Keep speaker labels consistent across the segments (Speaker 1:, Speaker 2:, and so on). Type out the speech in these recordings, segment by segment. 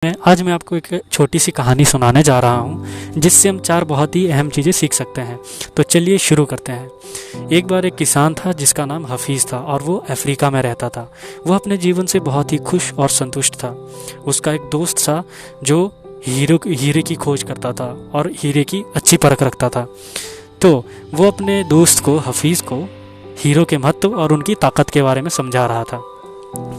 Speaker 1: आज मैं आपको एक छोटी सी कहानी सुनाने जा रहा हूँ जिससे हम 4 बहुत ही अहम चीज़ें सीख सकते हैं। तो चलिए शुरू करते हैं। एक बार एक किसान था जिसका नाम हफीज़ था और वो अफ्रीका में रहता था। वह अपने जीवन से बहुत ही खुश और संतुष्ट था। उसका एक दोस्त था जो हीरे की खोज करता था और हीरे की अच्छी परख रखता था। तो वो अपने दोस्त को हफीज़ को हीरो के महत्व और उनकी ताकत के बारे में समझा रहा था।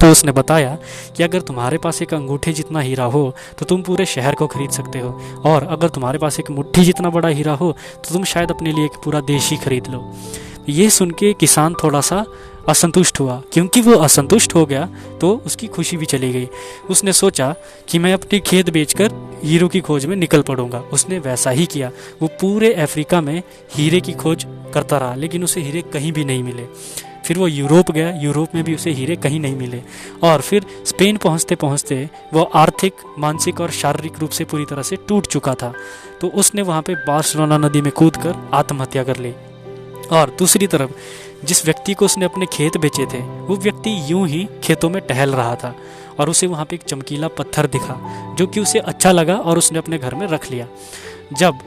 Speaker 1: तो उसने बताया कि अगर तुम्हारे पास एक अंगूठे जितना हीरा हो तो तुम पूरे शहर को खरीद सकते हो, और अगर तुम्हारे पास एक मुट्ठी जितना बड़ा हीरा हो तो तुम शायद अपने लिए एक पूरा देश ही खरीद लो। ये सुन के किसान थोड़ा सा असंतुष्ट हुआ। क्योंकि वो असंतुष्ट हो गया तो उसकी खुशी भी चली गई। उसने सोचा कि मैं अपनी खेत बेचकर हीरो की खोज में निकल पड़ूंगा। उसने वैसा ही किया। वो पूरे अफ्रीका में हीरे की खोज करता रहा, लेकिन उसे हीरे कहीं भी नहीं मिले। फिर वो यूरोप गया। यूरोप में भी उसे हीरे कहीं नहीं मिले। और फिर स्पेन पहुंचते पहुंचते वो आर्थिक, मानसिक और शारीरिक रूप से पूरी तरह से टूट चुका था। तो उसने वहाँ पे बार्सिलोना नदी में कूदकर आत्महत्या कर ली। और दूसरी तरफ जिस व्यक्ति को उसने अपने खेत बेचे थे, वो व्यक्ति यूं ही खेतों में टहल रहा था और उसे वहाँ पे एक चमकीला पत्थर दिखा जो कि उसे अच्छा लगा और उसने अपने घर में रख लिया। जब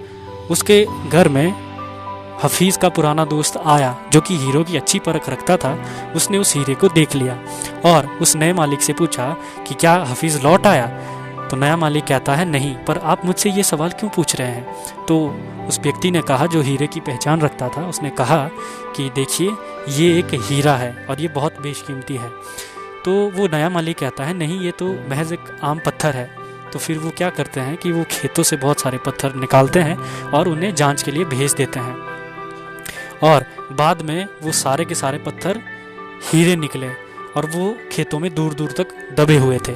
Speaker 1: उसके घर में हफीज़ का पुराना दोस्त आया जो कि हीरो की अच्छी परख रखता था, उसने उस हीरे को देख लिया और उस नए मालिक से पूछा कि क्या हफीज़ लौट आया। तो नया मालिक कहता है नहीं, पर आप मुझसे ये सवाल क्यों पूछ रहे हैं। तो उस व्यक्ति ने कहा, जो हीरे की पहचान रखता था, उसने कहा कि देखिए ये एक हीरा है और ये बहुत बेशकीमती है। तो वो नया मालिक कहता है नहीं, ये तो महज एक आम पत्थर है। तो फिर वो क्या करते हैं कि वो खेतों से बहुत सारे पत्थर निकालते हैं और उन्हें जांच के लिए भेज देते हैं, और बाद में वो सारे के सारे पत्थर हीरे निकले और वो खेतों में दूर दूर तक दबे हुए थे।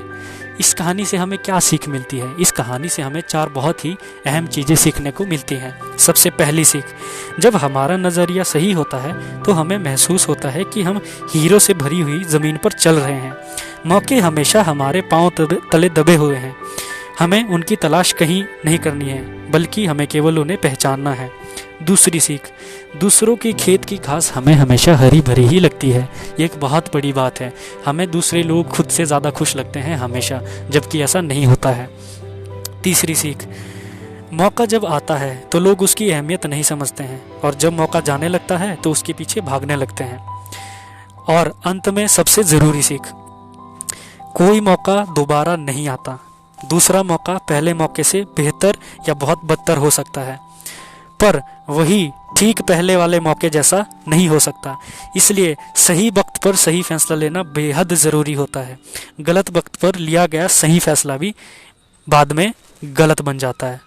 Speaker 1: इस कहानी से हमें क्या सीख मिलती है? इस कहानी से हमें 4 बहुत ही अहम चीज़ें सीखने को मिलती हैं। सबसे पहली सीख, जब हमारा नज़रिया सही होता है तो हमें महसूस होता है कि हम हीरो से भरी हुई ज़मीन पर चल रहे हैं। मौके हमेशा हमारे पांव तले दबे हुए हैं। हमें उनकी तलाश कहीं नहीं करनी है, बल्कि हमें केवल उन्हें पहचानना है। दूसरी सीख, दूसरों की खेत की घास हमें हमेशा हरी भरी ही लगती है। ये एक बहुत बड़ी बात है। हमें दूसरे लोग खुद से ज़्यादा खुश लगते हैं हमेशा, जबकि ऐसा नहीं होता है। तीसरी सीख, मौका जब आता है तो लोग उसकी अहमियत नहीं समझते हैं, और जब मौका जाने लगता है तो उसके पीछे भागने लगते हैं। और अंत में सबसे ज़रूरी सीख, कोई मौका दोबारा नहीं आता। दूसरा मौका पहले मौके से बेहतर या बहुत बदतर हो सकता है, पर वही ठीक पहले वाले मौके जैसा नहीं हो सकता। इसलिए सही वक्त पर सही फैसला लेना बेहद ज़रूरी होता है। गलत वक्त पर लिया गया सही फैसला भी बाद में गलत बन जाता है।